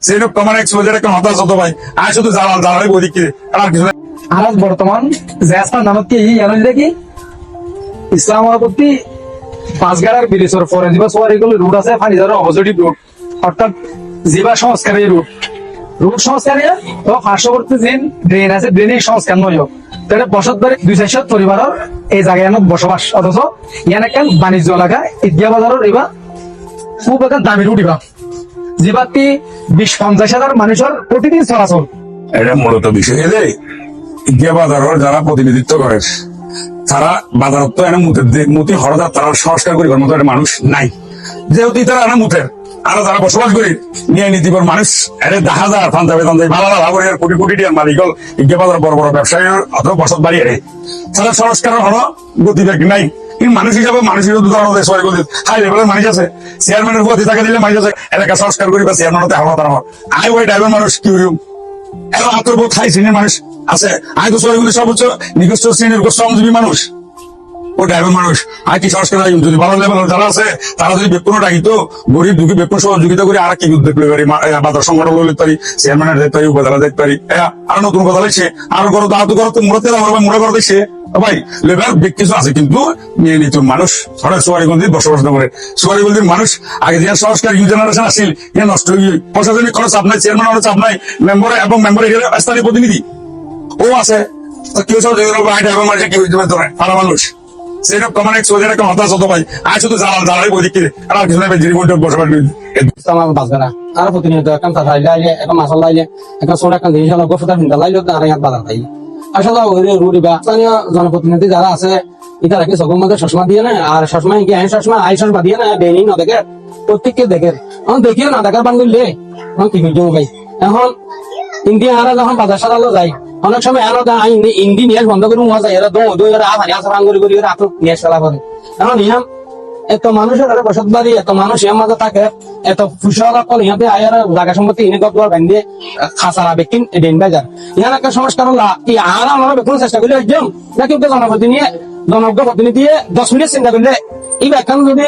সেরকম কমান এক্সপোজার একটা হতাশ হতো ভাই আর শুধু জ্বালাই বই দিকে আর কিছু আর বর্তমান জেসমান নামক কি ইয়ানুল দেখি ইসলামাবাদী বাসগাড়ার ব্রিজের পরে যেবা সোয়ার এগুলো রুট আছে ফানিজারের অপোজিট রুট অর্থাৎ যেবা সংস্কারের রুট সংস্কারে তো পার্শ্ববর্তী যে ড্রেন আছে ড্রেনের সংস্কার নয় তাহলে বসত ধরে 200 পরিবারের এই জায়গায় বসবাস অথচ ইয়ান একটা বাণিজ্য এলাকা ঈদগাহ বাজারের এবার খুব একটা দামি রুট এবার যেবাতি 20-50 হাজার মানুষের প্রতিদিন চলাচল। এটা মূলত বিষয় এলে ঈদগাহ বাজারের যারা প্রতিনিধিত্ব করে তারা বাজারত তো এনে মুতি হরদার তারা সংস্কার করিবার মতো একটা মানুষ নাই যেহেতু তারা এনে মুতের আর যারা বসবাস করি নিয়ে নীতিবর মানুষ এর 10,000 ফান্দাবে ভালো ভালো কোটি কোটি টিয়ার মালিক ঈদগাহ বাজার বড় বড় ব্যবসায়ী অথবা বসত বাড়ি এরে তারা সংস্কারের হলো গতিবেগ নাই কিন্তু মানুষ হিসাবে মানুষের হাই লেভেলের মানুষ আছে চেয়ারম্যানের উপর টাকা দিলে মানুষ আছে এলাকা সংস্কার করি বা চেয়ারম্যান হতে হওয়া তারা আই ওই টাইপের মানুষ কি এখন আত্মবোধ হাই শ্রেণীর মানুষ আছে আই তো সরকারি সর্বোচ্চ নিকৃষ্ট শ্রেণীর শ্রমজীবী মানুষ ও ড্রাইভার মানুষ আর কি সংস্কার যদি ভালো লেভেল যারা আছে তারা যদি বেতন রাখিত গরিব দুঃখী বেতন সহযোগিতা করে আর কি উদ্যোগ লইতে পারি বাজার সংগঠন লইতে পারি চেয়ারম্যানের দেখতে পারি উপজেলা দেখতে পারি আর নতুন কথা লাগছে আর করো দাঁড়াতে করো মুড়তে মুড়ে করো দেখছে ভাই লেবার কিছু আছে কিন্তু নিয়ে নিত মানুষ হঠাৎ সোয়ারিগঞ্জির বসবাস করে সোয়ারিগঞ্জির মানুষ আগে যে সংস্কার ইউ জেনারেশন আসছিল এ নষ্ট হয়ে প্রশাসনিক কোনো চাপ নাই চেয়ারম্যান চাপ নাই মেম্বার এবং মেম্বার স্থানীয় প্রতিনিধি ও আছে কেউ সব মানুষ কি হইতে পারে ভালো মানুষ সেরকম কমান এক্সপোজার একটা হতাশ হতো ভাই আর শুধু জ্বালাই বই দিকে আর কিছু নাই বসবাস বাসগাড়া আর প্রতিনিয়ত একটা তাই লাইলে একটা মাসাল লাইলে একটা ছোট একটা জিনিস হলো গোফতা ফিন্টা লাইলে আর ইয়াত বাজার তাই আসলে ওই রুড়ি বা স্থানীয় জনপ্রতিনিধি যারা আছে ইতারা কি চোখের মধ্যে চশমা দিয়ে না আর চশমা কি আইন চশমা আই চশমা দিয়ে না বেনি না দেখে প্রত্যেককে দেখে এখন দেখিও না দেখার বান করলে কি বুঝবো ভাই এখন ইন্ডিয়া হারা যখন বাজার সারালো যায় অনেক সময় এরা ইন্ডি নিয়ে বন্ধ করে মজা যায় এরা দুই আভারি আসা ভাঙ্গুরি করি এরা নিয়ে ফেলা করে এখন ইহাম এত মানুষের বসত বাড়ি এত মানুষ এর মাঝে থাকে এত ফুসলা কল ইহাতে আয়ার জায়গা সম্পত্তি ইনে গত বেঁধে খাসারা বেকিন ডেন বাজার ইহান একটা সংস্কার হল কি আর আমরা বেকুন চেষ্টা করলে একদম নাকি জনপ্রতিনিধি দিয়ে 10 মিনিট চিন্তা করলে এই ব্যাখ্যান যদি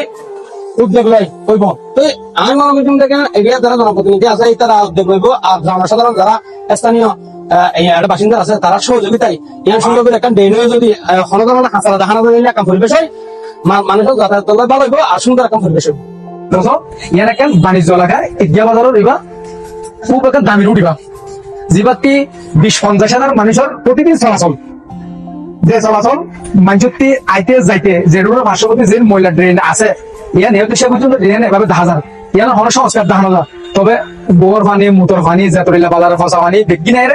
উদ্যোগ লয় হইব তো আমি মনে করছি দেখেন এরিয়া যারা জনপ্রতিনিধি আছে তারা উদ্যোগ লইব আর জনসাধারণ যারা স্থানীয় বাসিন্দা আছে তারা সহযোগিতায় ইয়ান সুন্দর করে একটা ডেন যদি কোনো ধরনের হাসারা দেখানো দিলে একটা পরিবেশ হয় মানুষের যাতায়াত করলে ভালো হইব আর সুন্দর একটা পরিবেশ হইব ইয়ান একটা বাণিজ্য এলাকায় ঈদগাহ বাজারের এবার খুব একটা দামি রুট এবার যেবাতি 20-50 হাজার মানুষের প্রতিদিন চলাচল যে চলাচল মানুষটি আইতে যাইতে যে রোডের পার্শ্ববর্তী যে ময়লা ড্রেন আছে ইয়ান এর সে পর্যন্ত ড্রেন এভাবে 10,000 ইয়ান হলো সংস্কার দেখানো যায় তবে গোবর পানি মোটর পানি জাতরিলা বাজারের ফসা পানি দেখি নাই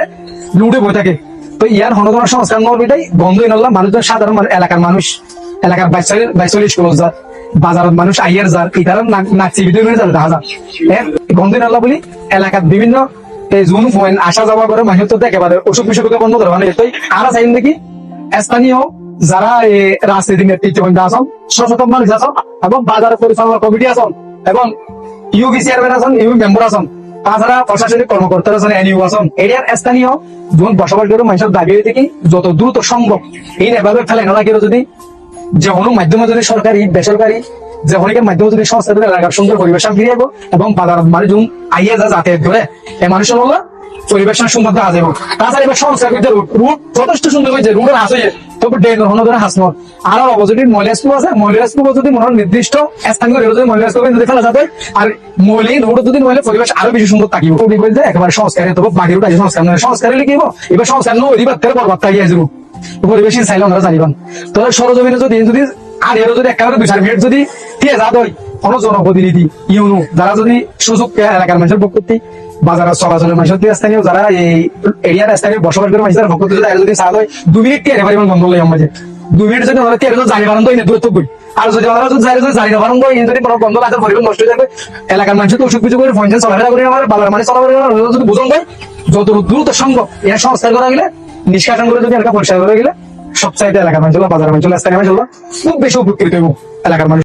লুটে বই থাকে তো ইয়ার হনধরনের সংস্কার নয় বন্ধ হয়ে গেলাম মানুষজন সাধারণ এলাকার মানুষ এলাকার 42 স্কুল যার বাজারের মানুষ আইয়ার যার ইতারা নাচি ভিডিও করে যার 10,000 বন্ধ হয়ে গেল বলি এলাকার বিভিন্ন জুন পয়েন্ট আসা যাওয়া করে মানুষ তো একেবারে অসুখ বিসুখ বন্ধ করে মানে আর চাইন দেখি স্থানীয় যারা রাজনীতি নেতৃত্ব আছেন সচেতন মানুষ আছেন এবং বাজার পরিচালনা কমিটি আছেন এবং ইউবি চেয়ারম্যান আছেন ইউবি মেম্বার আছেন তাছাড়া প্রশাসনিক কর্মকর্তা আছেন এনইউ আছেন এরিয়ার স্থানীয় যখন বসবাস করে মানুষের দাবি হয়ে থেকে যত দ্রুত সম্ভব এই এভাবে ফেলে না লাগে যদি যে কোনো মাধ্যমে যদি সরকারি বেসরকারি যে অনেকের মাধ্যমে যদি সংস্থা এলাকার সুন্দর পরিবেশ ফিরে যাবো এবং বাজার মানে যখন আইয়া যা যাতায়াত করে এই মানুষের হলো পরিবেশ সুন্দর দেখা যাবো তাছাড়া এবার সংস্কার রুট যথেষ্ট সুন্দর হয়েছে রুটের আছে তবে ড্রেন হলো ধরে হাসন আর অপোজিট ময়লা স্কুল আছে ময়লা স্কুল যদি মনে নির্দিষ্ট স্থানীয় যদি ময়লা স্কুল যদি ফেলা যাবে আর মৌলিক রোড যদি মহিলা পরিবেশ আরো বেশি সুন্দর থাকিব বলতে একেবারে সংস্কারে তবে বাকি রুট আছে সংস্কার নয় সংস্কারে লিখিব এবার সংস্কার নয় এবার তেরো বরবাদ থাকিয়ে যাবো পরিবেশ চাইলে আমরা জানিবান তবে সরজমিনে যদি আর এরও যদি একেবারে 2-4 মিনিট যদি দিয়ে যা হয় কোন জনপ্রতিনিধি ইউনো যারা যদি সুযোগ এলাকার মানুষের পক্ষে বাজারের চলাচলের মানুষের স্থানীয় যারা এই এরিয়ার স্থানীয় বসবাস করে মানুষের পক্ষ যদি চা হয় 2 মিনিট টিয়ারে পারিবান বন্ধ হলে আমাদের 2 মিনিট যদি আমরা টিয়ারে জানি পারেন তো দূরত্ব করি আর যদি আমরা যদি জানি না পারেন তো যদি বন্ধ লাগে পরিবেশ নষ্ট হয়ে যাবে এলাকার মানুষের তো অসুখ কিছু করে পঞ্চায়েত চলাফেরা করে আমার বাজার মানে চলাফেরা যদি বুঝন হয় যত দ্রুত সম্ভব এর সংস্কার করা গেলে নিষ্কাশন করে যদি এলাকা পরিষ্কার করে গেলে সবচাইতে এলাকার মানুষ বাজার মানুষ স্থানীয় মানুষ খুব বেশি উপকৃত হইব এলাকার মানুষ।